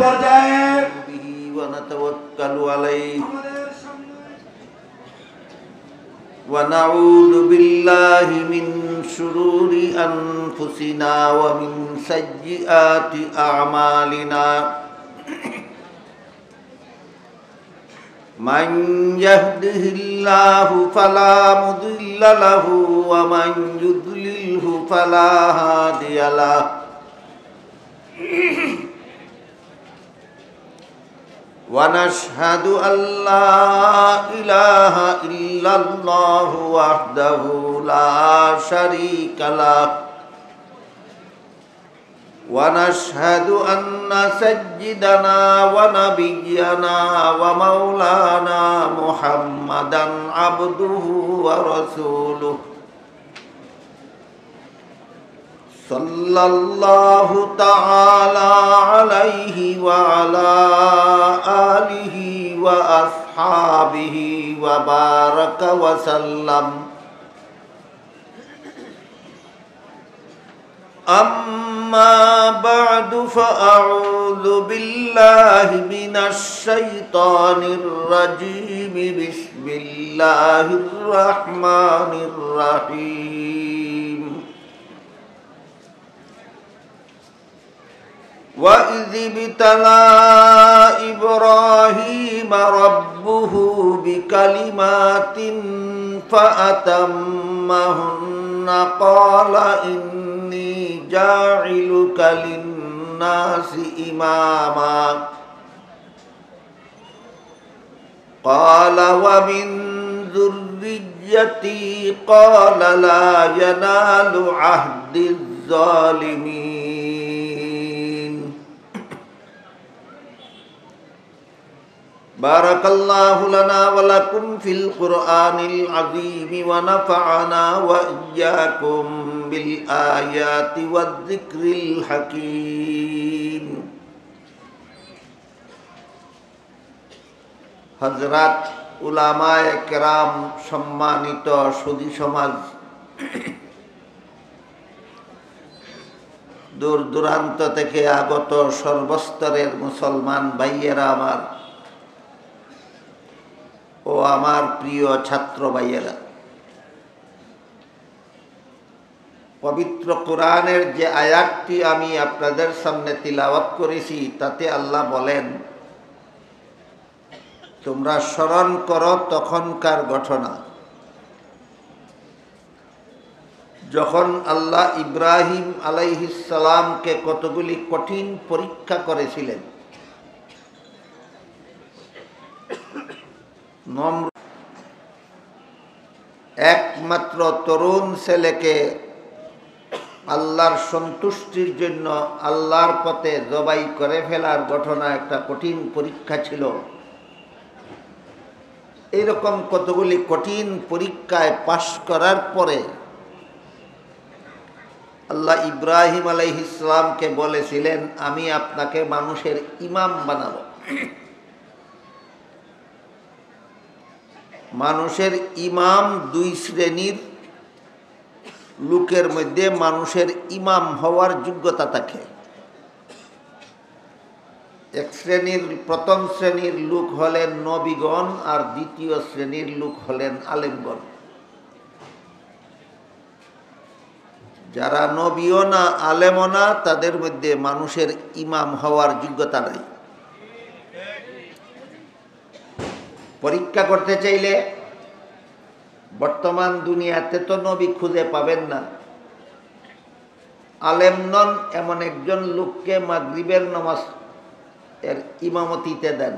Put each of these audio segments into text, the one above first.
পর্যায়ে বিহি ওয়া নাতাওয়াক্কালু আলাইহি ওয়া নাউযু বিল্লাহি মিন শুরুরি আনফুসিনা ওয়া মিন সাইয়্যিআতি আ'মালিনা মান ইয়াহদিহিল্লাহু ফালা মুদিল্লা লাহু ওয়া মান ইউদ্লিলহু ফালা হাদিয়া লাহু ونشهد أن لا إله إلا الله وحده لا شريك له ونشهد أن سيدنا ونبينا ومولانا محمدا عبده ورسوله صلى الله تعالى عليه وعلى آله وأصحابه وبارك وسلم أما بعد فأعوذ بالله من الشيطان الرجيم بسم الله الرحمن الرحيم وَإِذِ ابْتَلَى إِبْرَاهِيمَ رَبُّهُ بِكَلِمَاتٍ فَأَتَمَّهُنَّ قَالَ إِنِّي جَاعِلُكَ لِلنَّاسِ إِمَامًا قَالَ وَمِنْ ذُرِّيَّتِي قَالَ لَا يَنَالُ عَهْدِ الظَّالِمِينَ بارك الله لنا ولكم في القرآن العظيم ونفعنا وإياكم بالآيات والذكر الحكيم হযরত উলামায়ে কেরাম, সম্মানিত সুধী সমাজ, দূর দূরান্ত থেকে আগত সর্বস্তরের মুসলমান ভাইয়েরা আমার ও আমার প্রিয় ছাত্র ভাইয়েরা, পবিত্র কোরআনের যে আয়াতটি আমি আপনাদের সামনে তিলাওয়াত করেছি তাতে আল্লাহ বলেন, তোমরা স্মরণ করো তখনকার ঘটনা যখন আল্লাহ ইব্রাহিম আলাইহিস সালামকে কতগুলি কঠিন পরীক্ষা করেছিলেন। একমাত্র তরুণ ছেলেকে আল্লাহর সন্তুষ্টির জন্য আল্লাহর পথে জবাই করে ফেলার ঘটনা একটা কঠিন পরীক্ষা ছিল। এরকম কতগুলি কঠিন পরীক্ষায় পাশ করার পরে আল্লাহ ইব্রাহিম আলাইহিস সালামকে বলেছিলেন, আমি আপনাকে মানুষের ইমাম বানাবো। মানুষের ইমাম দুই শ্রেণীর লোকের মধ্যে মানুষের ইমাম হওয়ার যোগ্যতা থাকে। এক শ্রেণীর প্রথম শ্রেণীর লোক হলেন নবীগণ, আর দ্বিতীয় শ্রেণীর লোক হলেন আলেমগণ। যারা নবীও না আলেমও না, তাদের মধ্যে মানুষের ইমাম হওয়ার যোগ্যতা নাই। পরীক্ষা করতে চাইলে বর্তমান দুনিয়াতে তো নবী খুঁজে পাবেন না। আলেম নন এমন একজন লোককে মাগরিবের নামাজ এর ইমামতিতে দেন।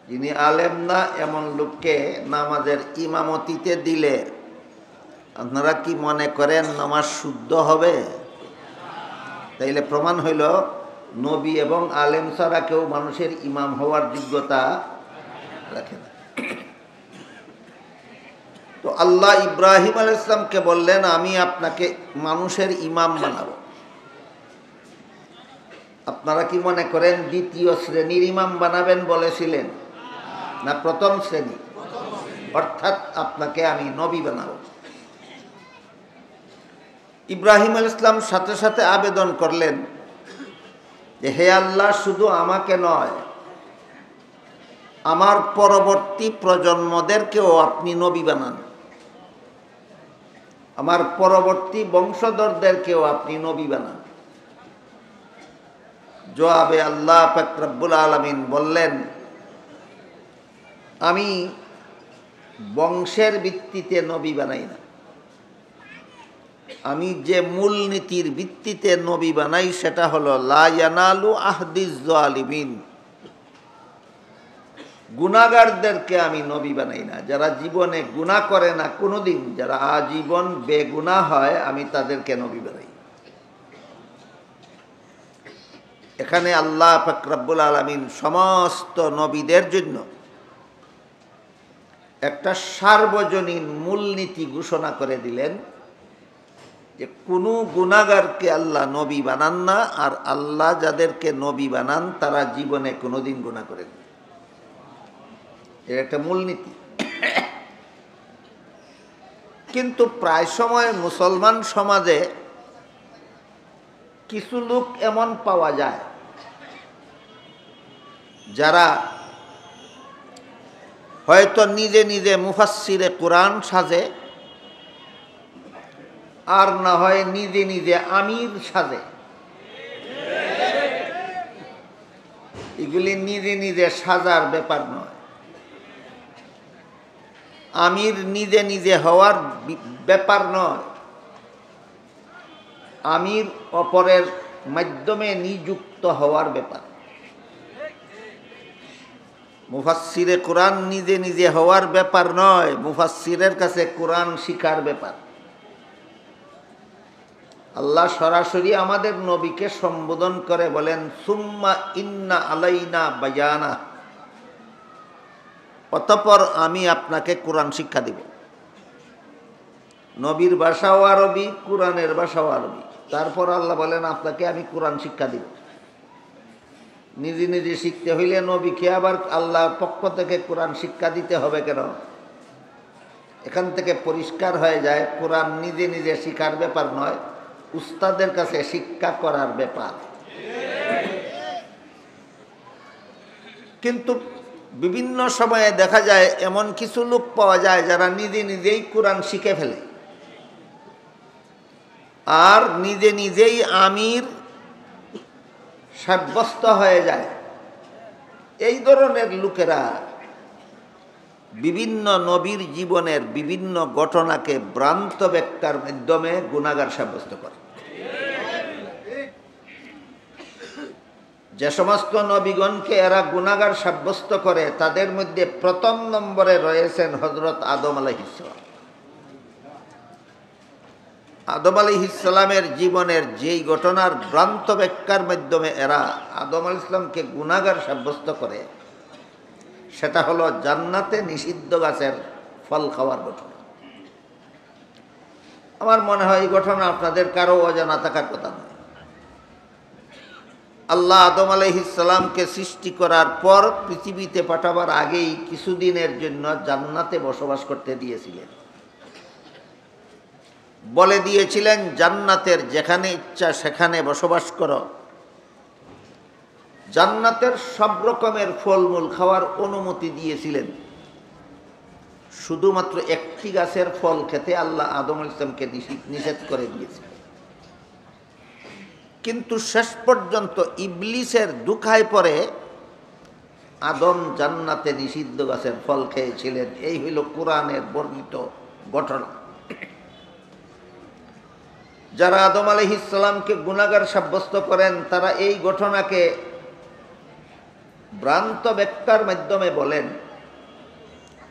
যিনি আলেম না এমন লোককে নামাজের ইমামতিতে দিলে আপনারা কি মনে করেন নামাজ শুদ্ধ হবে? তাইলে প্রমাণ হইল নবী এবং আলেম ছাড়া কেউ মানুষের ইমাম হওয়ার যোগ্যতা রাখে না। তো আল্লাহ ইব্রাহিম আলাইহিস সালামকে বললেন, আমি আপনাকে মানুষের ইমাম বানাবো। আপনারা কি মনে করেন দ্বিতীয় শ্রেণীর ইমাম বানাবেন বলেছিলেন, না প্রথম শ্রেণী? অর্থাৎ আপনাকে আমি নবী বানাবো। ইব্রাহিম আলাইহিস সালাম সাথে সাথে আবেদন করলেন, যে হে আল্লাহ, শুধু আমাকে নয়, আমার পরবর্তী প্রজন্মদেরকেও আপনি নবী বানান, আমার পরবর্তী বংশধরদেরকেও আপনি নবী বানান। জবাবে আল্লাহ পাক রব্বুল আলামিন বললেন, আমি বংশের ভিত্তিতে নবী বানাই না, আমি যে মূলনীতির ভিত্তিতে নবী বানাই সেটা হলো লা ইয়ানালু আহদিজ জালিমিন। গুনাহগারদেরকে আমি নবী বানাই না, যারা জীবনে গুনাহ করে না কোনোদিন, যারা আজীবন বেগুনাহ হয়, আমি তাদেরকে নবী বানাই। এখানে আল্লাহ পাক রব্বুল আলামিন সমস্ত নবীদের জন্য একটা সার্বজনীন মূলনীতি ঘোষণা করে দিলেন যে কোনো গুনাহগারকে আল্লাহ নবী বানান না, আর আল্লাহ যাদেরকে নবী বানান তারা জীবনে কোনোদিন গুনাহ করেন না। এর একটা মূলনীতি। কিন্তু প্রায় সময় মুসলমান সমাজে কিছু লোক এমন পাওয়া যায় যারা হয়তো নিজে নিজে মুফাসসিরে কোরআন সাজে, আর না হয় নিজে নিজে আমির সাজে। এগুলি নিজে নিজে সাজার ব্যাপার নয়, আমির নিজে নিজে হওয়ার ব্যাপার নয়, আমির অপরের মাধ্যমে নিযুক্ত হওয়ার ব্যাপার। মুফাসসিরে কোরআন নিজে নিজে হওয়ার ব্যাপার নয়, মুফাসসিরের কাছে কোরআন শিখার ব্যাপার। আল্লাহ সরাসরি আমাদের নবীকে সম্বোধন করে বলেন, সুম্মা ইন্না আলাইনা বায়ানা, অতঃপর আমি আপনাকে কোরআন শিক্ষা দিব। নবীর ভাষাও আরবি, কোরআনের ভাষাও আরবি। তারপর আল্লাহ বলেন, আপনাকে আমি কোরআন শিক্ষা দিব। নিজে নিজে শিখতে হইলে নবীকে আবার আল্লাহর পক্ষ থেকে কোরআন শিক্ষা দিতে হবে কেন? এখান থেকে পরিষ্কার হয়ে যায় কোরআন নিজে নিজে শিখার ব্যাপার নয়, উস্তাদের কাছে শিক্ষা করার ব্যাপার। কিন্তু বিভিন্ন সময়ে দেখা যায় এমন কিছু লোক পাওয়া যায় যারা নিজে নিজেই কোরআন শিখে ফেলে, আর নিজে নিজেই আমির সাব্যস্ত হয়ে যায়। এই ধরনের লোকেরা বিভিন্ন নবীর জীবনের বিভিন্ন ঘটনাকে ভ্রান্ত ব্যাখ্যার মাধ্যমে গুনাহগার সাব্যস্ত করে। যে সমস্ত নবীগণকে এরা গুনাহগার সাব্যস্ত করে তাদের মধ্যে প্রথম নম্বরে রয়েছেন হযরত আদম আলাইহিস সালাম। আদম আলাইহিস সালামের জীবনের যেই ঘটনার ভ্রান্ত ব্যাখ্যার মাধ্যমে এরা আদম আলাইহিস সালামকে গুনাহগার সাব্যস্ত করে, সেটা হলো জান্নাতে নিষিদ্ধ গাছের ফল খাওয়ার ঘটনা। আমার মনে হয় এই ঘটনা আপনাদের কারো অজানা থাকার কথা নয়। আল্লাহ আদম আলাইহিস সালামকে সৃষ্টি করার পর পৃথিবীতে পাঠাবার আগেই কিছুদিনের জন্য জান্নাতে বসবাস করতে দিয়েছিলেন। বলে দিয়েছিলেন, জান্নাতের যেখানে ইচ্ছা সেখানে বসবাস করো। জান্নাতের সব রকমের ফলমূল খাওয়ার অনুমতি দিয়েছিলেন, শুধুমাত্র একটি গাছের ফল খেতে আল্লাহ আদম আলাইহিস সালামকে নিষেধ করে দিয়েছিলেন। কিন্তু শেষ পর্যন্ত ইবলিসের দুখায় পরে আদম জান্নাতে নিষিদ্ধ গাছের ফল খেয়েছিলেন। এই হইল কোরআনের বর্ণিত ঘটনা। যারা আদম আলাইহিস সালামকে গুনাহগার সাব্যস্ত করেন তারা এই ঘটনাকে ভ্রান্ত ব্যাখ্যার মাধ্যমে বলেন,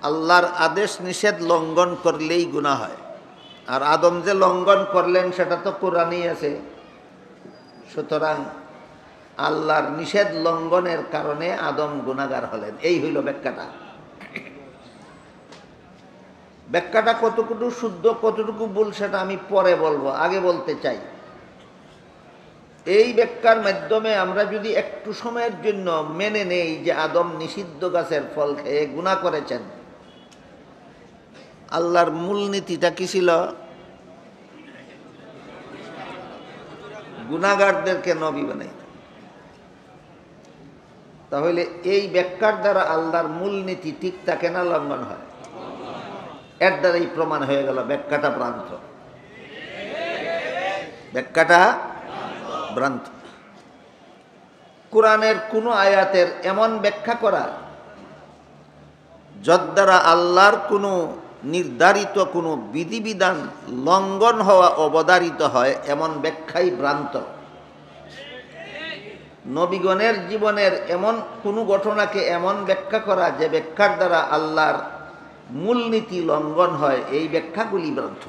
আল্লাহর আদেশ নিষেধ লঙ্ঘন করলেই গুনাহ হয়, আর আদম যে লঙ্ঘন করলেন সেটা তো কোরআনেই আছে, সুতরাং আল্লাহর নিষেধ লঙ্ঘনের কারণে আদম গুনাহগার হলেন। এই হইল ব্যাখ্যাটা। ব্যাখ্যাটা কতটুকু শুদ্ধ কতটুকু ভুল সেটা আমি পরে বলবো, আগে বলতে চাই এই ব্যাখ্যার মাধ্যমে আমরা যদি একটু সময়ের জন্য মেনে নেই যে আদম নিষিদ্ধ গাছের ফল খেয়ে গুনাহ করেছেন, আল্লাহর মূলনীতিটা কি ছিল? গুনাহগারদেরকে নবী বানাই। তাহলে এই ব্যাখ্যার দ্বারা আল্লাহর মূলনীতি ঠিক থাকে না লঙ্ঘন হয়? এর দ্বারাই প্রমাণ হয়ে গেল ব্যাখ্যাটা ভ্রান্ত। ব্যাখ্যাটা ভ্রান্ত। কোরআনের কোনো আয়াতের এমন ব্যাখ্যা করা যার দ্বারা আল্লাহর কোনো নির্ধারিত কোনো বিধিবিধান লঙ্ঘন হওয়া অবধারিত হয়, এমন ব্যাখ্যাই ভ্রান্ত। নবীগণের জীবনের এমন কোনো ঘটনাকে এমন ব্যাখ্যা করা যে ব্যাখ্যার দ্বারা আল্লাহর মূলনীতি লঙ্ঘন হয়, এই ব্যাখ্যাগুলি ভ্রান্ত।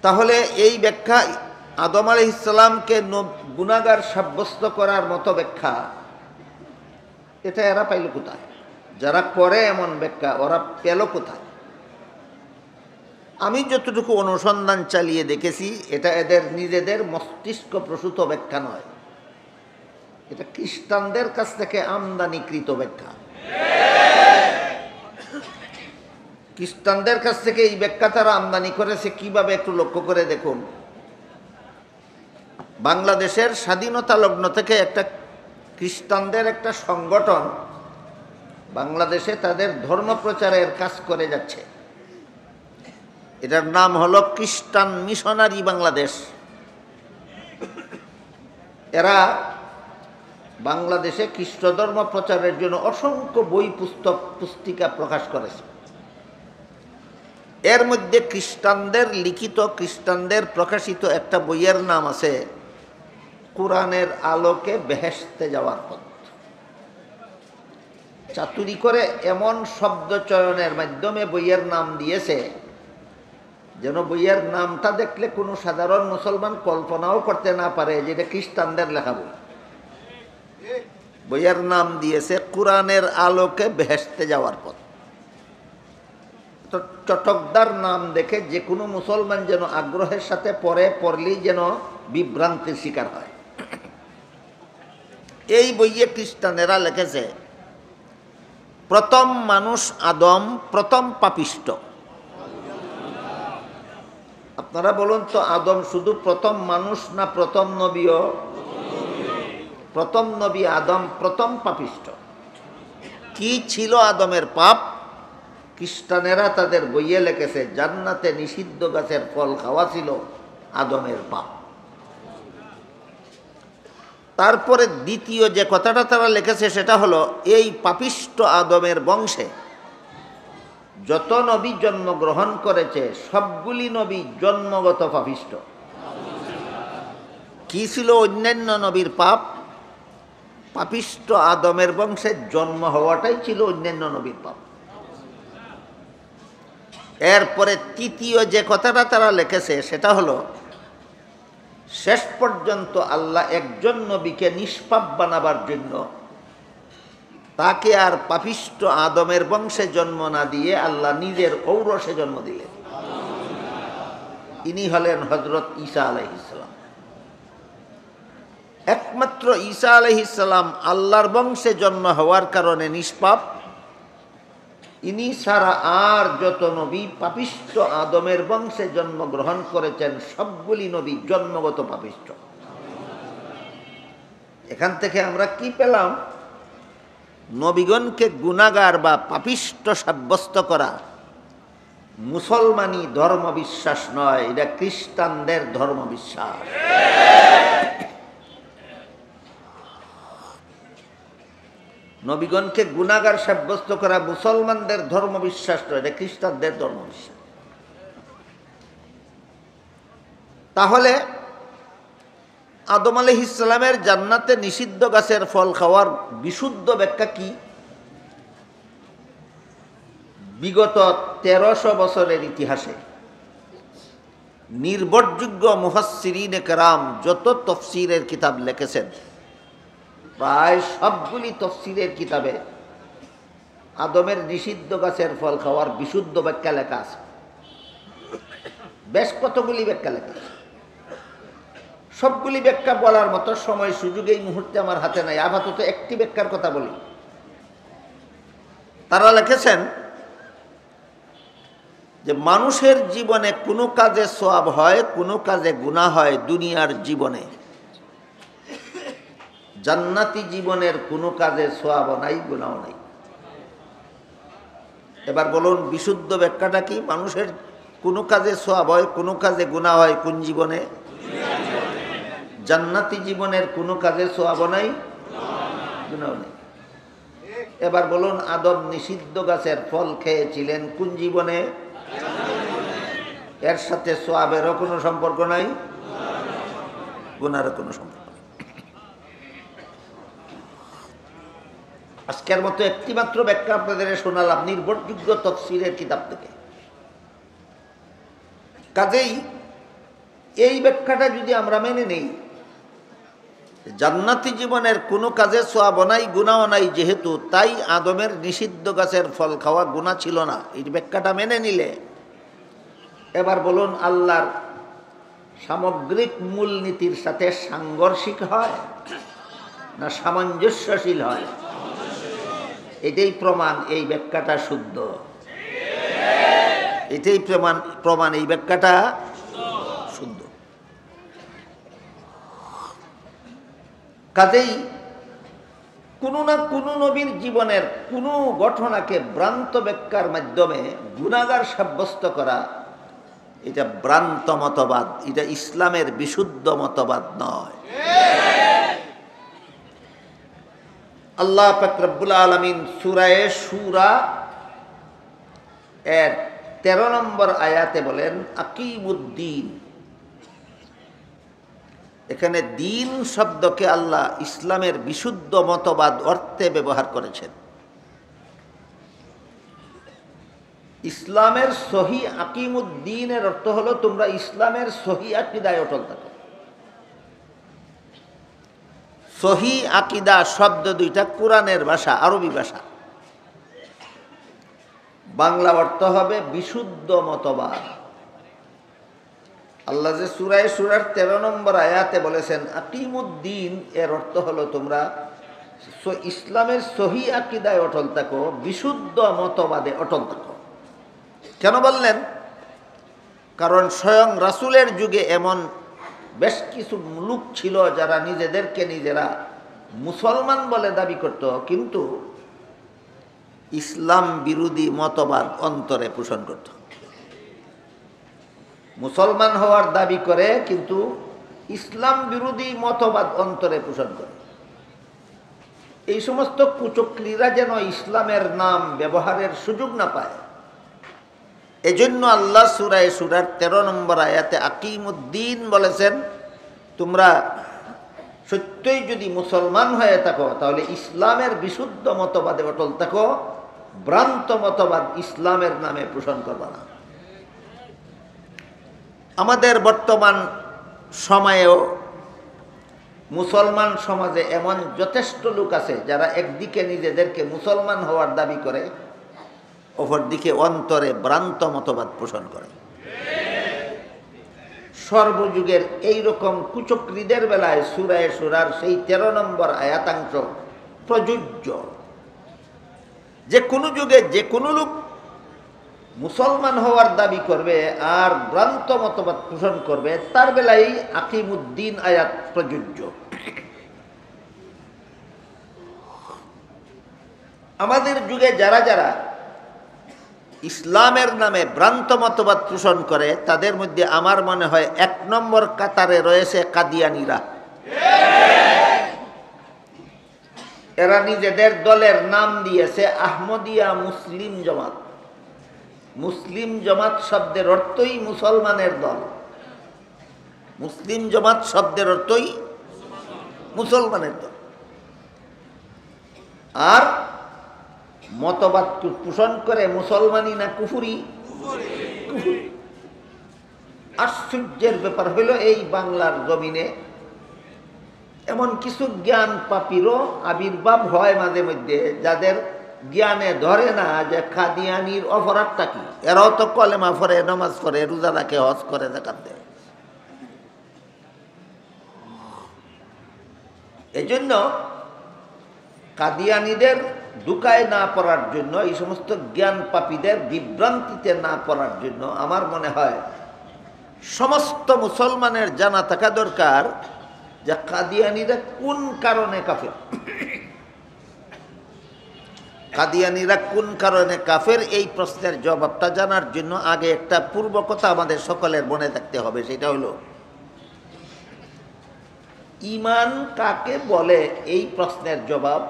তাহলে এই ব্যাখ্যা আদম আলাইহিস সালামকে গুনাহগার সাব্যস্ত করার মতো ব্যাখ্যা, এটা এরা পাইল কোথায়? যারা করে এমন ব্যাখ্যা ওরা পেল কোথায়? আমি যতটুকু অনুসন্ধান চালিয়ে দেখেছি, এটা এদের নিজেদের মস্তিষ্ক প্রসূত ব্যাখ্যা নয়, এটা খ্রিস্টানদের কাছ থেকে আমদানিকৃত ব্যাখ্যা। খ্রিস্টানদের কাছ থেকে এই ব্যাখ্যা তারা আমদানি করেছে কিভাবে একটু লক্ষ্য করে দেখুন। বাংলাদেশের স্বাধীনতা লগ্ন থেকে একটা খ্রিস্টানদের একটা সংগঠন বাংলাদেশে তাদের ধর্ম প্রচারের কাজ করে যাচ্ছে। এটার নাম হলো খ্রিস্টান মিশনারি বাংলাদেশ। এরা বাংলাদেশে খ্রিস্ট ধর্ম প্রচারের জন্য অসংখ্য বই পুস্তক পুস্তিকা প্রকাশ করেছে। এর মধ্যে খ্রিস্টানদের লিখিত, খ্রিস্টানদের প্রকাশিত একটা বইয়ের নাম আছে কোরআনের আলোকে বেহেশতে যাওয়ার পথ। চাতুরি করে এমন শব্দ চয়নের মাধ্যমে বইয়ের নাম দিয়েছে যেন বইয়ের নামটা দেখলে কোনো সাধারণ মুসলমান কল্পনাও করতে না পারে যে এটা খ্রিস্টানদের লেখা বই। বইয়ের নাম দিয়েছে কোরআনের আলোকে বেহেশতে যাওয়ার পথ। তো চটকদার নাম দেখে যে কোনো মুসলমান যেন আগ্রহের সাথে পড়লেই যেন বিভ্রান্তির শিকার হয়। এই বইয়ে খ্রিস্টানেরা লিখেছে প্রথম মানুষ আদম, প্রথম পাপিষ্ট। আপনারা বলুন তো, আদম শুধু প্রথম মানুষ না প্রথম নবীও? প্রথম নবী আদম, প্রথম পাপিষ্ট। কি ছিল আদমের পাপ? খ্রিস্টানেরা তাদের বইয়ে লিখেছে জান্নাতে নিষিদ্ধ গাছের ফল খাওয়া ছিল আদমের পাপ। তারপরে দ্বিতীয় যে কথাটা তারা লিখেছে সেটা হলো এই পাপিষ্ট আদমের বংশে যত নবী জন্মগ্রহণ করেছে সবগুলি নবী জন্মগত পাপিষ্ট। কি ছিল অন্যান্য নবীর পাপ? পাপিষ্ট আদমের বংশে জন্ম হওয়াটাই ছিল অন্যান্য নবীর পাপ। এরপরে তৃতীয় যে কথাটা তারা লিখেছে সেটা হলো শেষ পর্যন্ত আল্লাহ একজন নবীকে নিষ্পাপ বানাবার জন্য তাকে আর পাপিষ্ট আদমের বংশে জন্ম না দিয়ে আল্লাহ নিজের ঔরসে জন্ম দিলেন। ইনি হলেন হযরত ঈসা আলাইহিস সালাম। একমাত্র ঈসা আলাইহিস সালাম আল্লাহর বংশে জন্ম হওয়ার কারণে নিষ্পাপ। ইনি ছাড়া আর যত নবী পাপিষ্ট আদমের বংশে জন্মগ্রহণ করেছেন সবগুলি নবী জন্মগত পাপিষ্ট। এখান থেকে আমরা কি পেলাম? নবীগণকে গুনাহগার বা পাপিষ্ট সাব্যস্ত করা মুসলমানি ধর্মবিশ্বাস নয়, এটা খ্রিস্টানদের ধর্মবিশ্বাস। নবীগণকে গুনাহগার সাব্যস্ত করা মুসলমানদের ধর্মবিশ্বাস নয়, এটা খ্রিস্টানদের ধর্মবিশ্বাস। তাহলে আদম আলাইহিস সালামের জান্নাতে নিষিদ্ধ গাছের ফল খাওয়ার বিশুদ্ধ ব্যাখ্যা কি? বিগত 1300 বছরের ইতিহাসে নির্ভরযোগ্য মুফাসসিরিনে কেরাম যত তফসিরের কিতাব লিখেছেন প্রায় সবগুলি তফসিরের কিতাবে আদমের নিষিদ্ধ গাছের ফল খাওয়ার বিশুদ্ধ ব্যাখ্যা লেখা আছে। বেশ কতগুলি ব্যাখ্যা লেখা আছে। সবগুলি ব্যাখ্যা বলার মতো সময় সুযোগ এই মুহূর্তে আমার হাতে নাই। আপাতত একটি ব্যাখ্যার কথা বলি। তারা লিখেছেন যে মানুষের জীবনে কোনো কাজে সওয়াব হয়, কোনো কাজে গুনাহ হয় দুনিয়ার জীবনে। জান্নাতি জীবনের কোনো কাজে সওয়াব নাই, গুনাহ নাই। এবার বলুন বিশুদ্ধ ব্যাখ্যাটা কি? মানুষের কোনো কাজে সওয়াব হয়, কোনো কাজে গুনাহ হয় কোন জীবনে? জান্নাতি জীবনের কোনো কাজে সওয়াব নাই, গুনাহ নেই। এবার বলুন আদম নিষিদ্ধ গাছের ফল খেয়েছিলেন কোন জীবনে? এর সাথে সওয়াবেরও কোনো সম্পর্ক নাই, গুনাহেরও কোনো সম্পর্ক নাই। আজকের মতো একটিমাত্র ব্যাখ্যা আপনাদের শোনালাম নির্ভরযোগ্য তাফসীরের কিতাব থেকে। কাজেই এই ব্যাখ্যাটা যদি আমরা মেনে নেই, জান্নাতি জীবনের কোনো কাজে সওয়াব নাই, গুনাহ নাই যেহেতু, তাই আদমের নিষিদ্ধ গাছের ফল খাওয়া গুনাহ ছিল না, এই ব্যাখ্যাটা মেনে নিলে এবার বলুন আল্লাহর সামগ্রিক মূলনীতির সাথে সাংঘর্ষিক হয় না সামঞ্জস্যশীল হয়? এটাই প্রমাণ এই ব্যাখ্যাটা শুদ্ধ। এটাই প্রমাণ এই ব্যাখ্যাটা শুদ্ধ। কাজেই কোনো না কোনো নবীর জীবনের কোনো ঘটনাকে ভ্রান্ত ব্যাখ্যার মাধ্যমে গুনাহগার সাব্যস্ত করা, এটা ভ্রান্ত মতবাদ, এটা ইসলামের বিশুদ্ধ মতবাদ নয়। আল্লাহ পাক রব্বুল আলামিন সূরা শূরা এর 13 নম্বর আয়াতে বলেন আকিমুদ্দিন। এখানে দিন শব্দকে আল্লাহ ইসলামের বিশুদ্ধ মতবাদ অর্থে ব্যবহার করেছেন। ইসলামের সহি আকিমুদ্দিনের অর্থ হলো তোমরা ইসলামের সহি আকীদায় অটল থাকো। সহি আকীদা শব্দ দুইটা কোরআনের ভাষা, আরবি ভাষা। বাংলা অর্থ হবে বিশুদ্ধ মতবাদ। আল্লাহ যে সূরায়ে শূরার 13 নম্বর আয়াতে বলেছেন আকিমুদ্দিন, এর অর্থ হলো তোমরা ইসলামের সহি আকীদায় অটল থাকো, বিশুদ্ধ মতবাদে অটল থাকো। কেন বললেন? কারণ স্বয়ং রাসূলের যুগে এমন বেশ কিছু লোক ছিল যারা নিজেদেরকে নিজেরা মুসলমান বলে দাবি করত, কিন্তু ইসলাম বিরোধী মতবাদ অন্তরে পোষণ করত। মুসলমান হওয়ার দাবি করে কিন্তু ইসলাম বিরোধী মতবাদ অন্তরে পোষণ করে। এই সমস্ত কুচক্রীরা যেন ইসলামের নাম ব্যবহারের সুযোগ না পায়, এজন্য আল্লাহ সূরায়ে শূরার 13 নম্বর আয়াতে আকিমুদ্দিন বলেছেন, তোমরা সত্যই যদি মুসলমান হয়ে থাকো তাহলে ইসলামের বিশুদ্ধ মতবাদে অটল থাকো, ভ্রান্ত মতবাদ ইসলামের নামে পোষণ করবে না। আমাদের বর্তমান সময়েও মুসলমান সমাজে এমন যথেষ্ট লোক আছে যারা একদিকে নিজেদেরকে মুসলমান হওয়ার দাবি করে, অপরদিকে অন্তরে ভ্রান্ত মতবাদ পোষণ করে। সর্বযুগের এইরকম কুচক্রীদের বেলায় সূরায়ে শূরার সেই 13 নম্বর আয়াতাংশ প্রযোজ্য। যে কোনো যুগে যে কোনো লোক মুসলমান হওয়ার দাবি করবে আর ভ্রান্ত মতবাদ পোষণ করবে, তার বেলায় আকিমুদ্দিন আয়াত প্রযোজ্য। আমাদের যুগে যারা যারা ইসলামের নামে ভ্রান্ত মতবাদ পোষণ করে, তাদের মধ্যে আমার মনে হয় 1 নম্বর কাতারে রয়েছে কাদিয়ানীরা। এরা নিজেদের দলের নাম দিয়েছে আহমদিয়া মুসলিম জামাত। মুসলিম জামাত শব্দের অর্থই মুসলমানের দল। মুসলিম জামাত শব্দের অর্থই মুসলমানের দল। আর মতবাদ পোষণ করে মুসলমানি না কুফরি? কুফরি। আশ্চর্যের ব্যাপার হইল এই বাংলার জমিনে এমন কিছু জ্ঞান পাপীরও আবির্ভাব হয় মাঝে মধ্যে, যাদের জ্ঞানে ধরে না যে কাদিয়ানির অপরাধটা কি। এরাও তো কলেমা পড়ে, নামাজ পড়ে, রোজা রাখে, হজ করে, যাকাত দেয়। এই জন্য কাদিয়ানীদের ধোঁকায় না পড়ার জন্য, এই সমস্ত জ্ঞান পাপীদের বিভ্রান্তিতে না পড়ার জন্য আমার মনে হয় সমস্ত মুসলমানের জানা থাকা দরকার যে কাদিয়ানীরা কোন কারণে কাফের, কাদিয়ানীরা কোন কারণে কাফের, এই প্রশ্নের জবাবটা জানার জন্য আগে একটা পূর্ব কথা আমাদের সকলের মনে থাকতে হবে। সেটা হলো ঈমান কাকে বলে। এই প্রশ্নের জবাব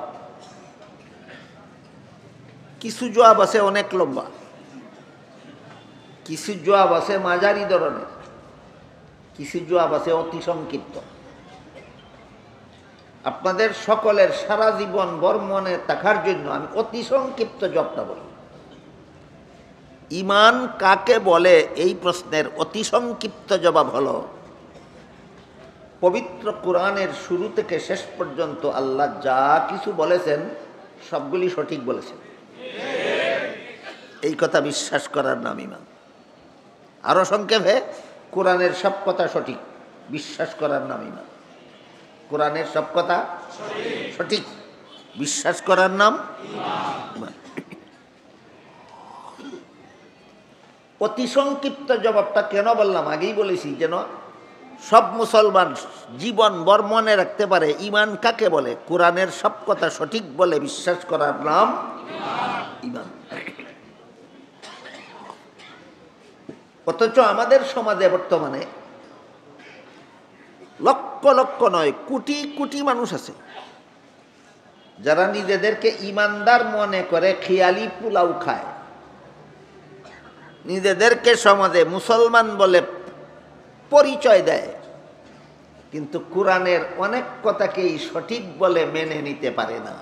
কিছু জবাব আছে অনেক লম্বা, কিছু জবাব আছে মাঝারি ধরনের, কিছু জবাব আছে অতি সংক্ষিপ্ত। আপনাদের সকলের সারা জীবন বর্মনে থাকার জন্য আমি অতি সংক্ষিপ্ত জবাবটা বলি। ঈমান কাকে বলে এই প্রশ্নের অতি সংক্ষিপ্ত জবাব হলো, পবিত্র কোরআনের শুরু থেকে শেষ পর্যন্ত আল্লাহ যা কিছু বলেছেন সবগুলি সঠিক বলেছেন, এই কথা বিশ্বাস করার নাম ঈমান। আরো সংক্ষেপে, কোরআনের সব কথা সঠিক বিশ্বাস করার নাম ঈমান। কোরআনের সব কথা সঠিক বিশ্বাস করার নাম ঈমান। অতি সংক্ষিপ্ত জবাবটা কেন বললাম আগেই বলেছি, যেন সব মুসলমান জীবন ভর মনে রাখতে পারে ঈমান কাকে বলে। কোরআনের সব কথা সঠিক বলে বিশ্বাস করার নাম ঈমান। অথচ আমাদের সমাজে বর্তমানে লক্ষ লক্ষ নয় কোটি কোটি মানুষ আছে যারা নিজেদেরকে ঈমানদার মনে করে খেয়ালি পোলাও খায়, নিজেদেরকে সমাজে মুসলমান বলে পরিচয় দেয়, কিন্তু কোরআনের অনেক কথাকেই সঠিক বলে মেনে নিতে পারে না।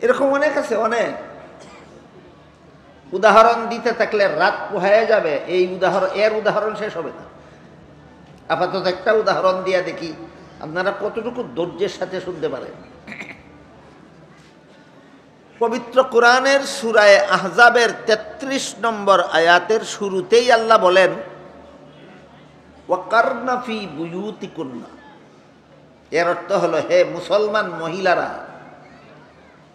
এরকম অনেক আছে, অনেক। উদাহরণ দিতে থাকলে রাত পোহায় যাবে, এর উদাহরণ শেষ হবে না। আপাতত একটা উদাহরণ দিয়া দেখি আপনারা কতটুকু ধৈর্যের সাথে শুনতে পারেন। পবিত্র কোরআনের সূরা আহজাবের ৩৩ নম্বর আয়াতের শুরুতেই আল্লাহ বলেন, ওয়াকারনা ফি বুয়ুতিকুন্না। এর অর্থ হলো, হে মুসলমান মহিলারা,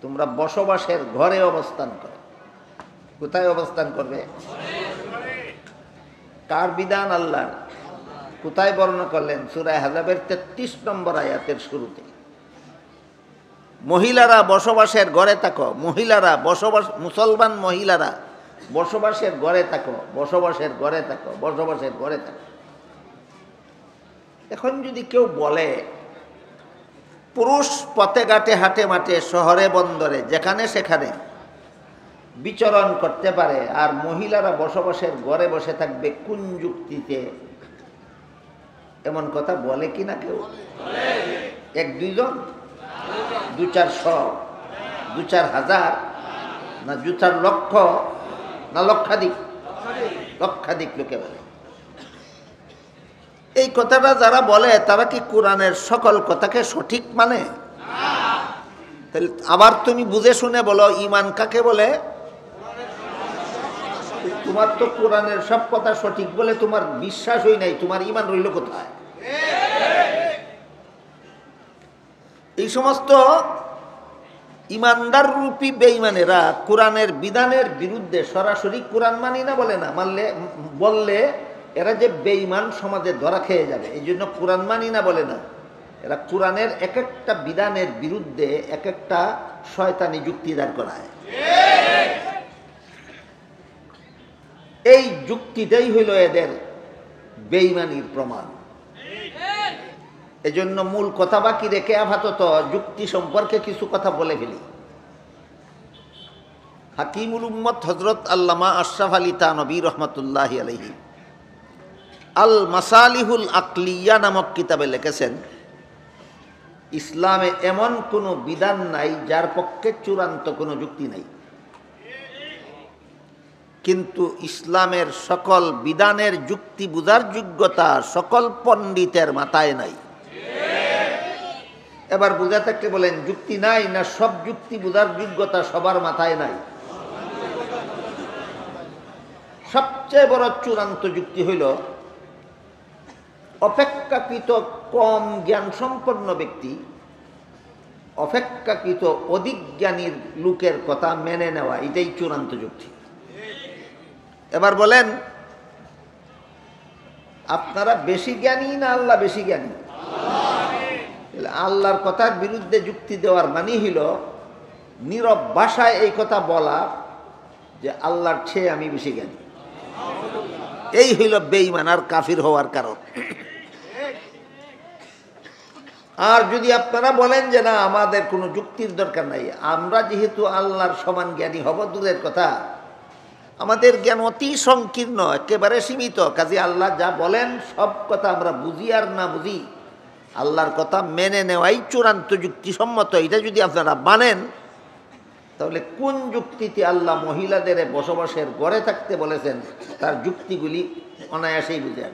তোমরা বসবাসের ঘরে অবস্থান করো। কোথায় অবস্থান করবে? কার বিধান? আল্লাহর। কোথায় বর্ণনা করলেন? সূরা আহজাবের ৩৩ নম্বর আয়াতের শুরুতে। মহিলারা বসবাসের ঘরে থাকো, মহিলারা মুসলমান মহিলারা বসবাসের ঘরে থাকো, বসবাসের ঘরে থাকো, বসবাসের ঘরে থাকো। এখন যদি কেউ বলে পুরুষ পথে ঘাটে হাটে মাঠে শহরে বন্দরে যেখানে সেখানে বিচরণ করতে পারে, আর মহিলারা বসবাসের ঘরে বসে থাকবে কোন যুক্তিতে? এমন কথা বলে কি না কেউ? এক দুইজন, দু চারশো, দু চার হাজার, না দু চার লক্ষ, না লক্ষাধিক? লক্ষাধিক লোকে বলে। এই কথাটা যারা বলে তারা কি কোরআনের সকল কথাকে সঠিক মানে? তাহলে আবার তুমি বুঝে শুনে বলো ঈমান কাকে বলে। তোমার তো কোরআনের সব কথা সঠিক বলে তোমার বিশ্বাস হই নাই, তোমার ঈমান রইল কোথায়? এই সমস্ত ঈমানদার রূপী বেঈমানেরা কোরআনের বিধানের বিরুদ্ধে সরাসরি কোরআন মানি না বলে না, বললে এরা যে বেঈমান সমাজে ধরা খেয়ে যাবে, এই জন্য কোরআন মানি না বলে না। এরা কোরআনের এক একটা বিধানের বিরুদ্ধে এক একটা শয়তানি যুক্তি দাঁড় করায়। এই যুক্তিটাই হইল এদের বেঈমানির প্রমাণ। এজন্য মূল কথা বাকি রেখে আপাতত যুক্তি সম্পর্কে কিছু কথা বলে ফেলি। হাকিমুল উম্মত হযরত আল্লামা আশরাফ আলী থানভী রহমাতুল্লাহি আলাইহি আল মাসালিহুল আকলিয়া নামক কিতাবে লিখেছেন, ইসলামে এমন কোনো বিধান নাই যার পক্ষে চূড়ান্ত কোনো যুক্তি নাই, কিন্তু ইসলামের সকল বিধানের যুক্তি বুঝার যোগ্যতা সকল পণ্ডিতের মাথায় নাই। এবার বুঝা থাকলে বলেন, যুক্তি নাই না সব যুক্তি বুঝার যোগ্যতা সবার মাথায় নাই? সবচেয়ে বড় চূড়ান্ত যুক্তি হইল অপেক্ষাকৃত কম জ্ঞান সম্পন্ন ব্যক্তি অপেক্ষাকৃত অধিক জ্ঞানীর লোকের কথা মেনে নেওয়া, এটাই চূড়ান্ত যুক্তি। এবার বলেন, আপনারা বেশি জ্ঞানী না আল্লাহ বেশি জ্ঞানী? আল্লাহর কথার বিরুদ্ধে যুক্তি দেওয়ার মানে হইল নীরব ভাষায় এই কথা বলা যে আল্লাহর চেয়ে আমি বেশি জ্ঞানী। এই হইল বেঈমান আর কাফির হওয়ার কারণ। আর যদি আপনারা বলেন যে না আমাদের কোনো যুক্তির দরকার নাই, আমরা যেহেতু আল্লাহর সমান জ্ঞানী হব দূরের কথা, আমাদের জ্ঞান অতি সংকীর্ণ, একেবারে সীমিত, কাজে আল্লাহ যা বলেন সব কথা আমরা বুঝি আর না বুঝি আল্লাহর কথা মেনে নেওয়াই চূড়ান্ত যুক্তিসম্মত। এটা যদি আপনারা মানেন তাহলে কোন যুক্তিতে আল্লাহ মহিলাদের বসবাসের ঘরে থাকতে বলেছেন তার যুক্তিগুলি অনায়াসেই বুঝেন।